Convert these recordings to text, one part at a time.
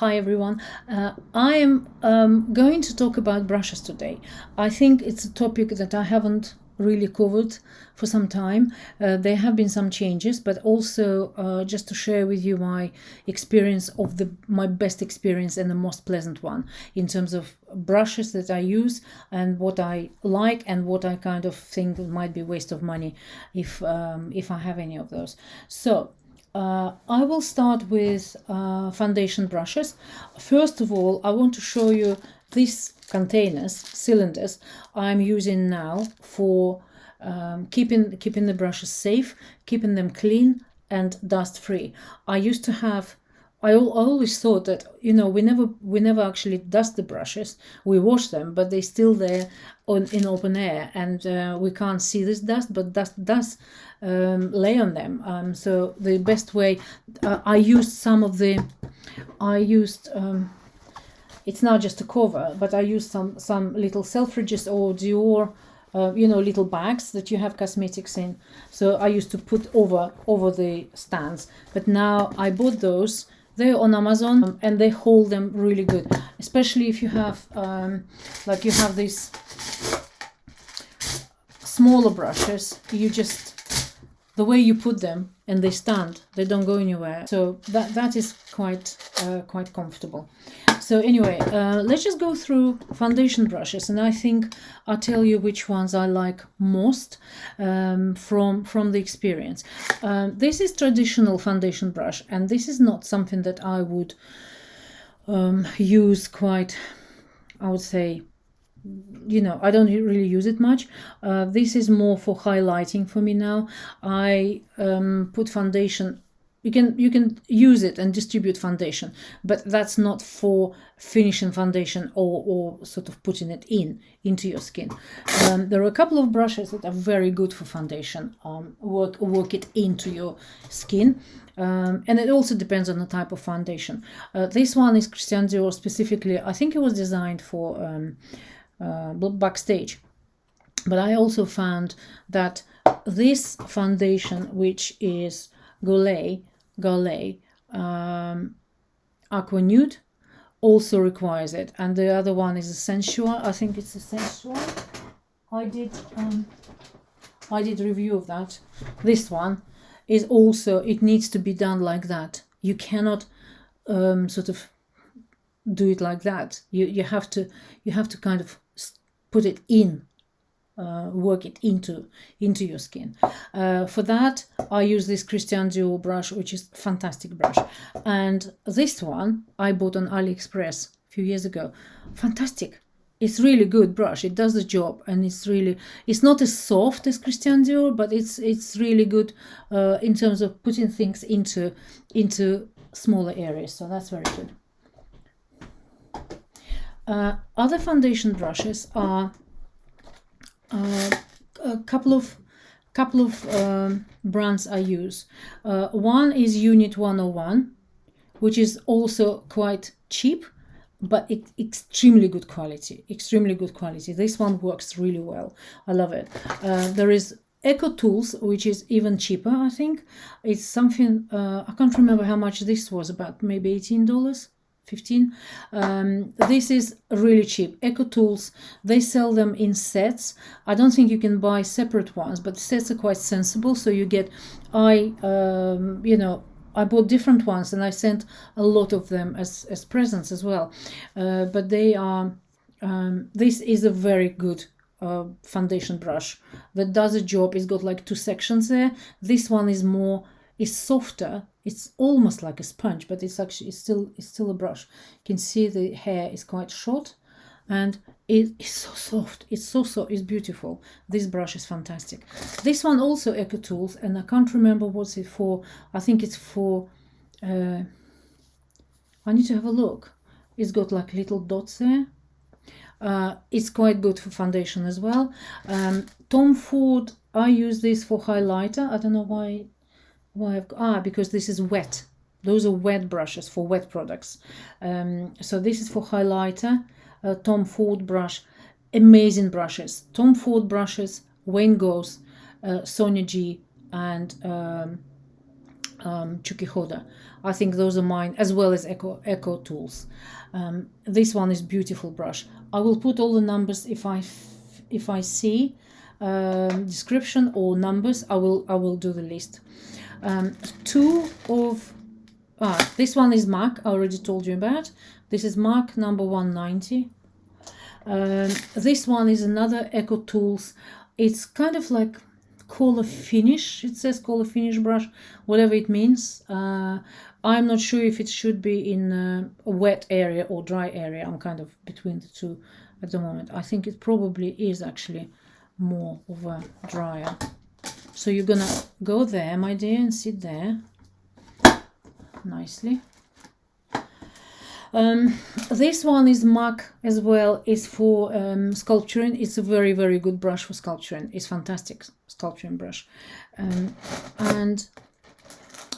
Hi everyone. I am going to talk about brushes today. I think it's a topic that I haven't really covered for some time. There have been some changes, but also just to share with you my experience of my best experience and the most pleasant one in terms of brushes that I use and what I like and what I kind of think might be waste of money if I have any of those. So I will start with foundation brushes. First of all, I want to show you these cylinders I'm using now for keeping the brushes safe, keeping them clean and dust free. I always thought that we never actually dust the brushes. We wash them, but they're still there in open air, and we can't see this dust, but dust does lay on them. So the best way, I used it's not just a cover, but I used some little Selfridges or Dior little bags that you have cosmetics in. So I used to put over the stands, but now I bought those. They're on Amazon and they hold them really good, especially if you have like you have these smaller brushes. The way you put them and they stand, they don't go anywhere. So that is quite comfortable. So anyway, let's just go through foundation brushes, and I think I'll tell you which ones I like most from the experience. This is traditional foundation brush, and this is not something that I would use quite, I would say, I don't really use it much. This is more for highlighting for me now. I put foundation. You can use it and distribute foundation, but that's not for finishing foundation or sort of putting it into your skin. There are a couple of brushes that are very good for foundation. Work it into your skin. And it also depends on the type of foundation. This one is Christian Dior specifically. I think it was designed for backstage, but I also found that this foundation, which is Goulet Aqua Nude, also requires it, and the other one is a Sensual. I think it's a Sensual. I did review of that. This one is also, it needs to be done like that. You cannot sort of do it like that. You have to kind of put it in, work it into your skin. For that, I use this Christian Dior brush, which is a fantastic brush. And this one I bought on AliExpress a few years ago. Fantastic. It's really good brush. It does the job, and it's not as soft as Christian Dior, but it's really good in terms of putting things into smaller areas. So that's very good. Other foundation brushes are a couple of brands I use. One is Unit 101, which is also quite cheap, but extremely good quality. This one works really well. I love it. There is Eco Tools, which is even cheaper. I think it's something, I can't remember how much this was, about maybe $18. 15. This is really cheap. Eco Tools, they sell them in sets. I don't think you can buy separate ones, but sets are quite sensible. So you get, I bought different ones, and I sent a lot of them as presents as well. But they are, this is a very good foundation brush that does a job. It's got like 2 sections there. This one is softer. It's almost like a sponge, but it's still a brush. You can see the hair is quite short, and it is so soft. It's so soft. It's beautiful. This brush is fantastic. This one also Eco Tools, and I can't remember what's it for. I think it's for. I need to have a look. It's got like little dots there. It's quite good for foundation as well. Tom Ford. I use this for highlighter. I don't know why because this is wet. Those are wet brushes for wet products. So this is for highlighter. Tom Ford brush, amazing brushes. Tom Ford brushes, Wayne Goss, Sonia G, and Chuki Hoda. I think those are mine, as well as Echo Tools. This one is beautiful brush. I will put all the numbers if I see description or numbers. I will do the list. Two of this one is MAC. I already told you about. This is MAC number 190. This one is another Echo Tools. It's kind of like color finish. It says color finish brush, whatever it means. I'm not sure if it should be in a wet area or dry area. I'm kind of between the two at the moment. I think it probably is actually more of a drier. So you're gonna go there, my dear, and sit there nicely. This one is MAC as well. It's for sculpturing. It's a very, very good brush for sculpturing. It's fantastic sculpturing brush. And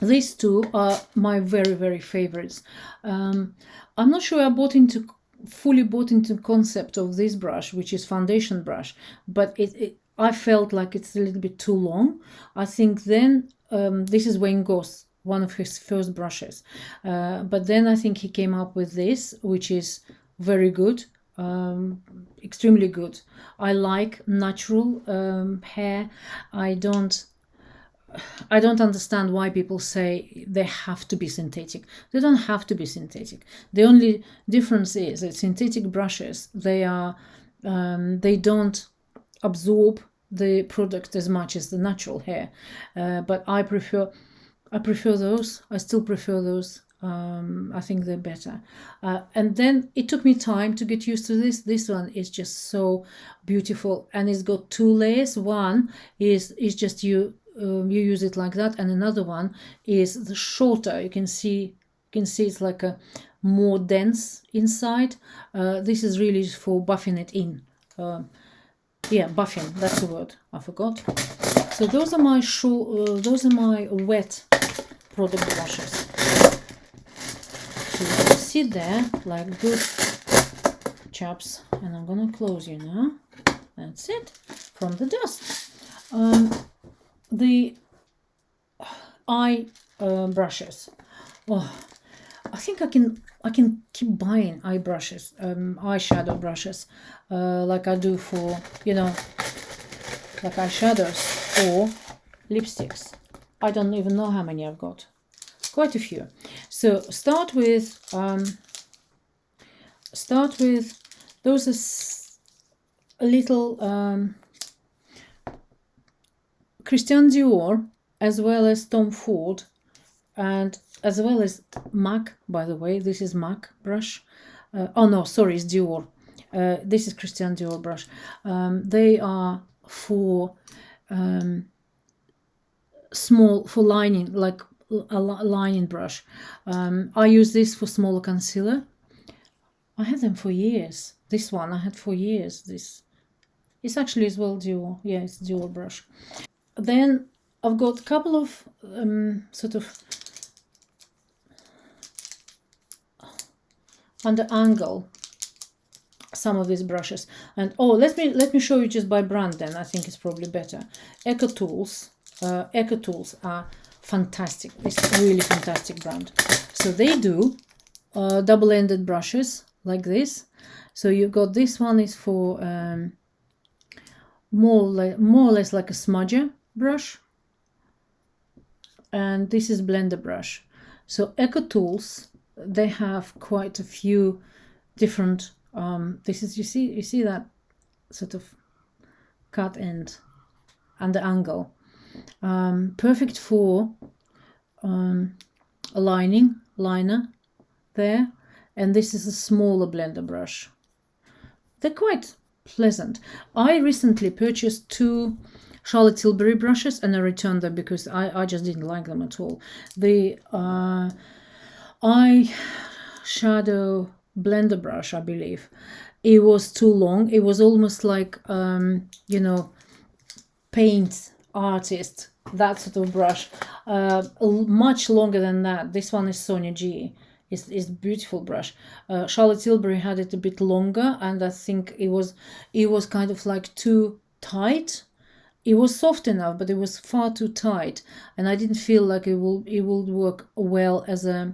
these two are my very, very favorites. I'm not sure I fully bought into concept of this brush, which is foundation brush, but I felt like it's a little bit too long. I think then this is Wayne Goss, one of his first brushes, but then I think he came up with this, which is very good, extremely good. I like natural hair. I don't understand why people say they have to be synthetic. They don't have to be synthetic. The only difference is that synthetic brushes, they don't absorb the product as much as the natural hair, but I prefer those. I still prefer those. I think they're better. And then it took me time to get used to this. This one is just so beautiful, and it's got two layers. One is just you use it like that, and another one is the shorter. You can see it's like a more dense inside. This is really for buffing it in. Yeah, buffing. That's the word. I forgot. So those are my wet product brushes. So you sit there like good chaps, and I'm gonna close you now. That's it from the dust. The eye brushes. Oh, I think I can keep buying eye brushes, eyeshadow brushes, like I do for like eyeshadows or lipsticks. I don't even know how many I've got. Quite a few. So start with those are little Christian Dior, as well as Tom Ford, and as well as MAC. By the way, this is MAC brush. Oh no, sorry, it's Dior. This is Christian Dior brush. They are for small, for lining, like a lining brush. I use this for smaller concealer. I had them for years. This one I had for years. This is actually as well Dior. Yeah, it's Dior brush. Then I've got a couple of sort of under angle, some of these brushes. And let me show you just by brand then. I think it's probably better. Echo Tools. Echo Tools are fantastic. It's a really fantastic brand. So they do double-ended brushes like this. So you've got this one is for more or less like a smudger brush, and this is blender brush. So Echo Tools, they have quite a few different this is, you see that sort of cut end and the angle, perfect for a liner there. And this is a smaller blender brush. They're quite pleasant. I recently purchased two Charlotte Tilbury brushes, and I returned them because I just didn't like them at all. The eyeshadow blender brush, I believe, it was too long. It was almost like paint artist, that sort of brush. Much longer than that. This one is Sonia G. It's a beautiful brush. Charlotte Tilbury had it a bit longer, and I think it was kind of like too tight it was soft enough, but it was far too tight, and I didn't feel like it would work well as a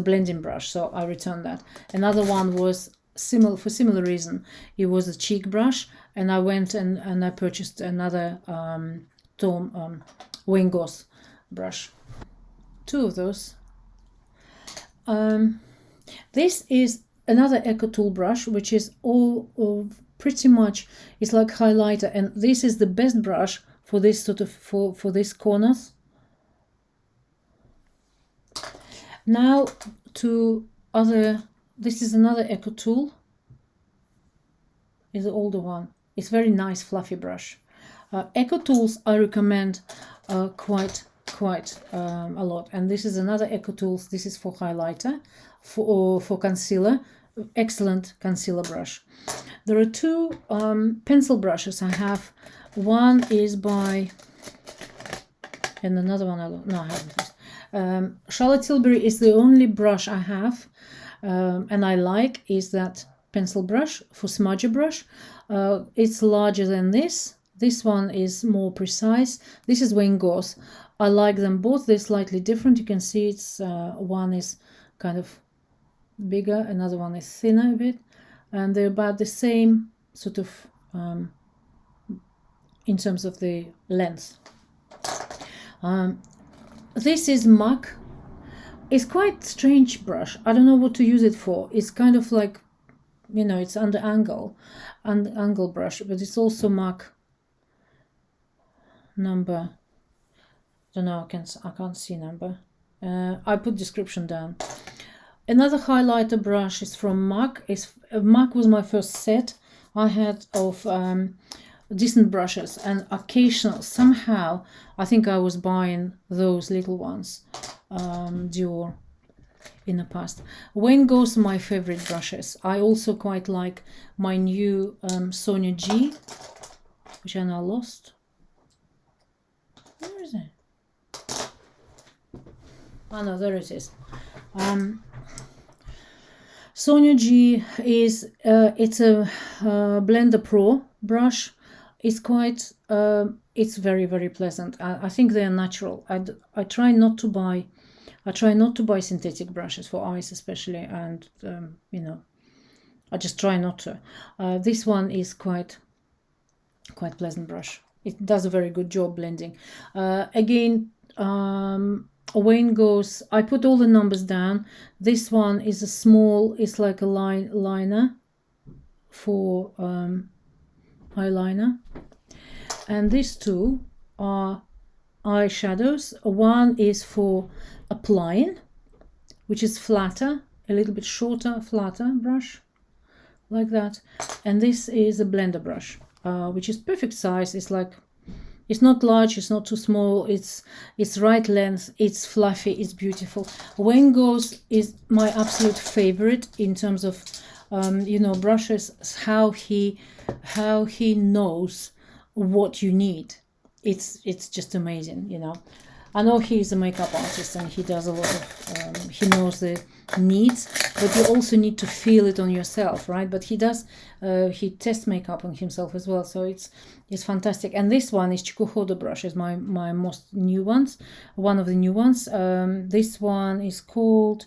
blending brush, so I returned that. Another one was similar reason. It was a cheek brush, and I went and I purchased another Wayne Goss brush. Two of those. This is another Eco Tool brush, which is all pretty much, it's like highlighter, and this is the best brush for this sort of for these corners. Now to other, this is another Eco Tool. It's the older one. It's very nice fluffy brush. Eco Tools I recommend quite a lot, and this is another Eco Tools. This is for highlighter, for concealer. Excellent concealer brush. There are two pencil brushes I have. One is by, and another one I haven't. Charlotte Tilbury is the only brush I have, and I like is that pencil brush for smudger brush. It's larger than this. This one is more precise. This is Wayne Goss. I like them both. They're slightly different. You can see it's one is kind of bigger, another one is thinner a bit, and they're about the same sort of in terms of the length. This is MAC. It's quite strange brush. I don't know what to use it for. It's kind of like, you know, it's under angle brush, but it's also MAC number. Don't know. I can't see number. I put description down. Another highlighter brush is from MAC. MAC was my first set I had of decent brushes, and occasional somehow I think I was buying those little ones, Dior, in the past. Wayne Goss are my favorite brushes. I also quite like my new Sonia G, which I now lost. Where is it? Oh no, there it is. Sonia G is it's a Blender Pro brush. It's quite it's very pleasant. I think they are natural. I try not to buy synthetic brushes for eyes especially, and you know, I just try not to. This one is quite pleasant brush. It does a very good job blending. Again, Wayne Goss, I put all the numbers down. This one is a small, it's like a liner for eyeliner. And these two are eyeshadows. One is for applying, which is flatter, a little bit shorter, flatter brush, like that. And this is a blender brush, which is perfect size. It's like, it's not large, it's not too small, it's right length, it's fluffy, it's beautiful. Wayne Goss is my absolute favorite in terms of you know, brushes, how he knows what you need. It's just amazing, you know. I know he's a makeup artist and he does a lot of he knows the needs, but you also need to feel it on yourself, right? But he does he tests makeup on himself as well, so it's fantastic. And this one is Chikuhodo brush, is my most new ones, one of the new ones. This one is called,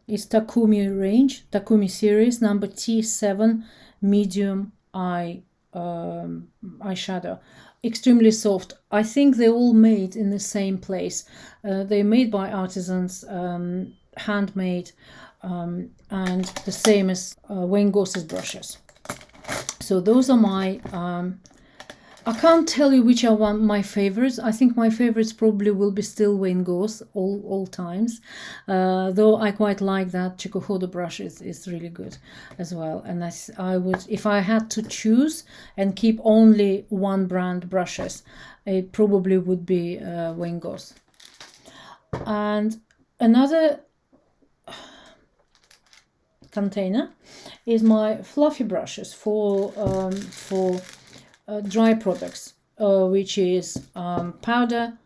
it's Takumi range, Takumi series, number T7 medium eyeshadow. Extremely soft. I think they're all made in the same place. They're made by artisans, handmade, and the same as Wayne Goss's brushes. So those are my I can't tell you which are my favorites. I think my favorites probably will be still Wayne Goss all times, though I quite like that Chikuhodo brush is really good as well. And I would, if I had to choose and keep only one brand brushes, it probably would be Wayne Goss. And another container is my fluffy brushes for dry products, which is powder,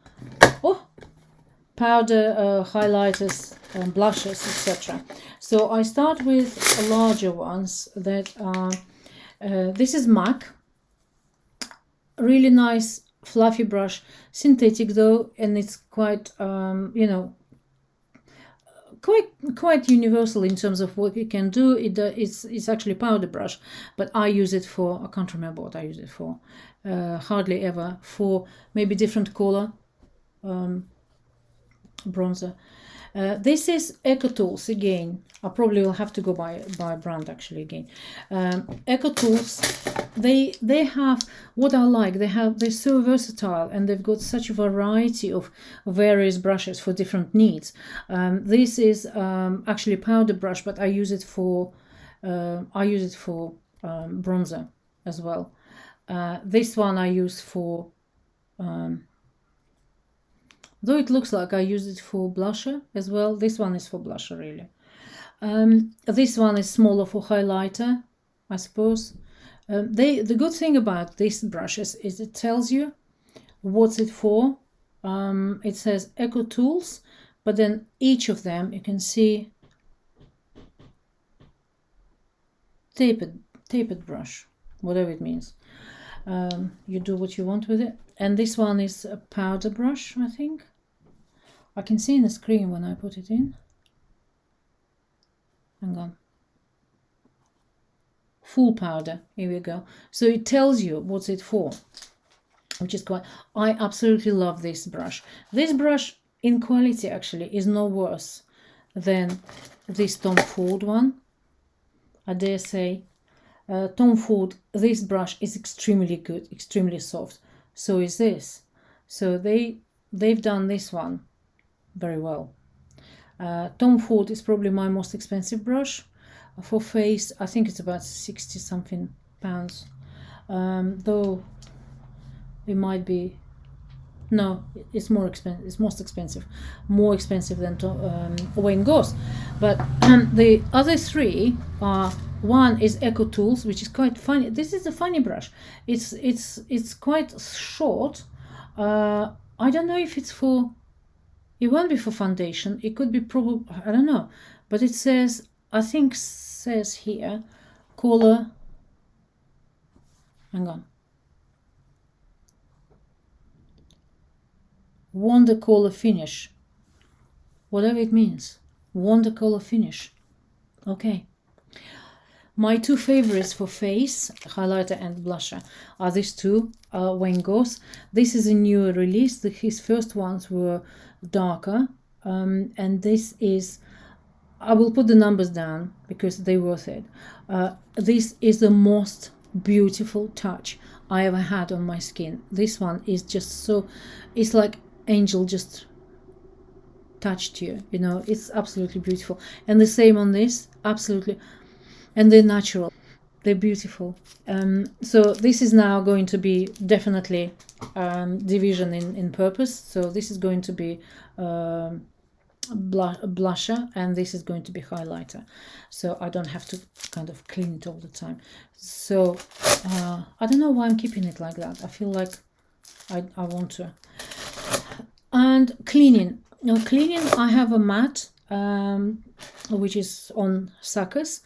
highlighters, blushes, etc. So I start with larger ones that are, this is MAC, really nice fluffy brush, synthetic though, and it's quite you know, quite universal in terms of what it can do. It's actually powder brush, but I use it for, I can't remember what I use it for, hardly ever, for maybe different color bronzer. This is Eco Tools again. I probably will have to go by brand actually again. Eco Tools, they have what I like. They're so versatile, and they've got such a variety of various brushes for different needs. This is actually a powder brush, but I use it for bronzer as well. This one I use for though it looks like I use it for blusher as well. This one is for blusher really. This one is smaller for highlighter, I suppose. The good thing about these brushes is it tells you what's it for. It says Eco Tools, but then each of them you can see tapered brush, whatever it means. You do what you want with it. And this one is a powder brush, I think. I can see in the screen when I put it in. Hang on. Full powder, here we go. So it tells you what's it for, which is quite, I absolutely love this brush. This brush in quality actually is no worse than this Tom Ford one, I dare say. Tom Ford, this brush is extremely good, extremely soft. So is this. So they've done this one very well. Tom Ford is probably my most expensive brush for face. I think it's about 60 something pounds, though it might be, no, it's more expensive, it's more expensive than Wayne Goss. But the other three are, one is Eco Tools, which is quite funny. This is a funny brush. It's quite short. I don't know if it's for, it won't be for foundation. It could be probably, I don't know. But it says, I think says here, color, hang on, watercolor finish, whatever it means, watercolor finish. Okay. My two favorites for face, highlighter and blusher, are these two, Wayne Goss. This is a newer release. His first ones were darker, and this is, I will put the numbers down because they're worth it. This is the most beautiful touch I ever had on my skin. This one is just so, it's like angel just touched you, you know, it's absolutely beautiful. And the same on this, absolutely. And they're natural, they're beautiful. So this is now going to be definitely division in purpose. So this is going to be blusher, and this is going to be highlighter. So I don't have to kind of clean it all the time. So I don't know why I'm keeping it like that. I feel like I want to. And cleaning. Now cleaning, I have a mat which is on suckers.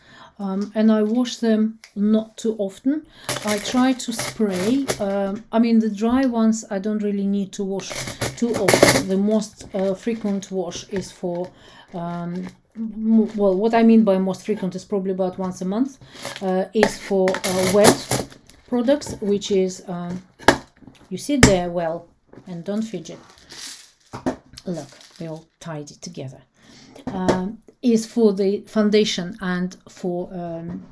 And I wash them not too often. I try to spray. I mean, the dry ones I don't really need to wash too often. The most frequent wash is for, well, what I mean by most frequent is probably about once a month, is for wet products, which is, you sit there well and don't fidget. Look, they're all tidy together. Is for the foundation and for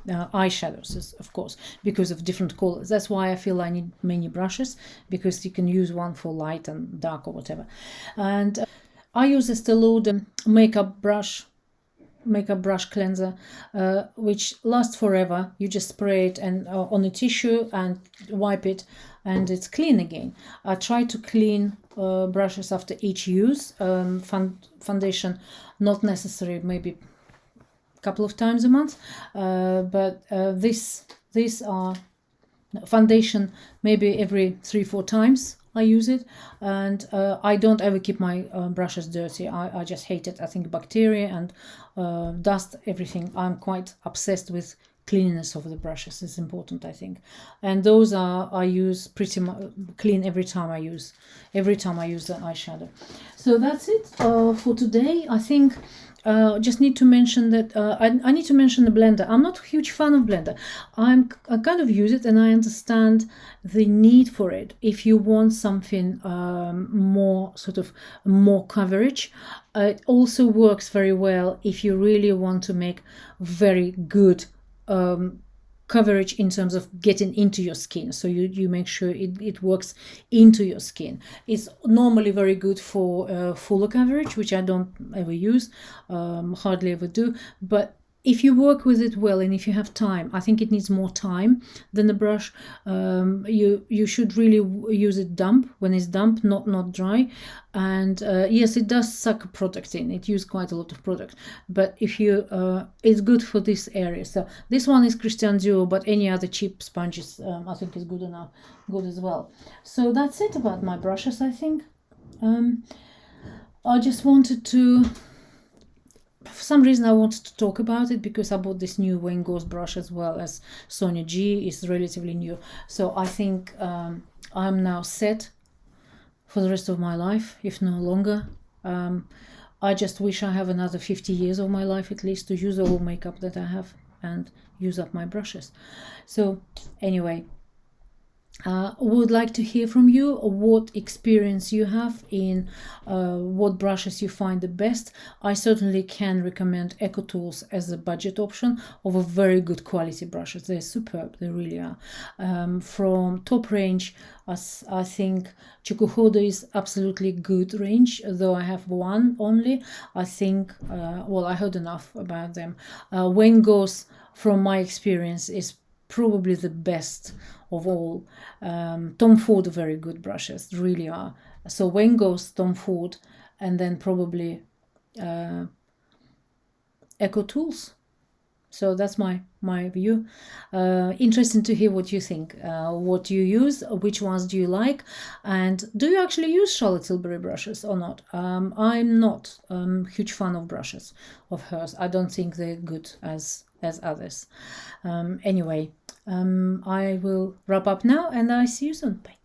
eyeshadows, of course, because of different colors. That's why I feel I need many brushes, because you can use one for light and dark or whatever. And I use a Estee Lauder makeup brush cleanser, which lasts forever. You just spray it and on a tissue and wipe it, and it's clean again. I try to clean brushes after each use. Foundation, not necessary, maybe a couple of times a month, but these are foundation maybe every 3-4 times I use it. And I don't ever keep my brushes dirty. I just hate it. I think bacteria and dust, everything. I'm quite obsessed with cleanliness of the brushes is important, I think. And those I use pretty much clean every time I use the eyeshadow. So that's it for today. I think just need to mention that I need to mention the blender. I'm not a huge fan of blender. I kind of use it, and I understand the need for it if you want something more sort of more coverage. It also works very well if you really want to make very good coverage in terms of getting into your skin. So you make sure it works into your skin. It's normally very good for fuller coverage, which I don't ever use, hardly ever do. But if you work with it well, and if you have time, I think it needs more time than the brush. You should really use it damp, when it's damp, not dry. And yes, it does suck product in. It uses quite a lot of product, but if you it's good for this area. So this one is Christian Dior, but any other cheap sponges I think is good enough, good as well. So that's it about my brushes, I think. I just wanted to, for some reason I wanted to talk about it because I bought this new Wayne Goss brush as well as Sonia G. Is relatively new. So I think I'm now set for the rest of my life, if no longer. I just wish I have another 50 years of my life at least to use all makeup that I have and use up my brushes. So anyway, would like to hear from you what experience you have in what brushes you find the best. I certainly can recommend EcoTools as a budget option of a very good quality brushes. They're superb, they really are. From top range, I think Chukuhodo is absolutely good range, though I have one only. I think, well, I heard enough about them. Wayne Goss, from my experience, is probably the best of all. Tom Ford are very good brushes, really are. So Wayne Goss, Tom Ford, and then probably EcoTools. So that's my view. Interesting to hear what you think, what you use, which ones do you like, and do you actually use Charlotte Tilbury brushes or not? I'm not a huge fan of brushes of hers. I don't think they're good as others. Anyway, I will wrap up now, and I see you soon. Bye.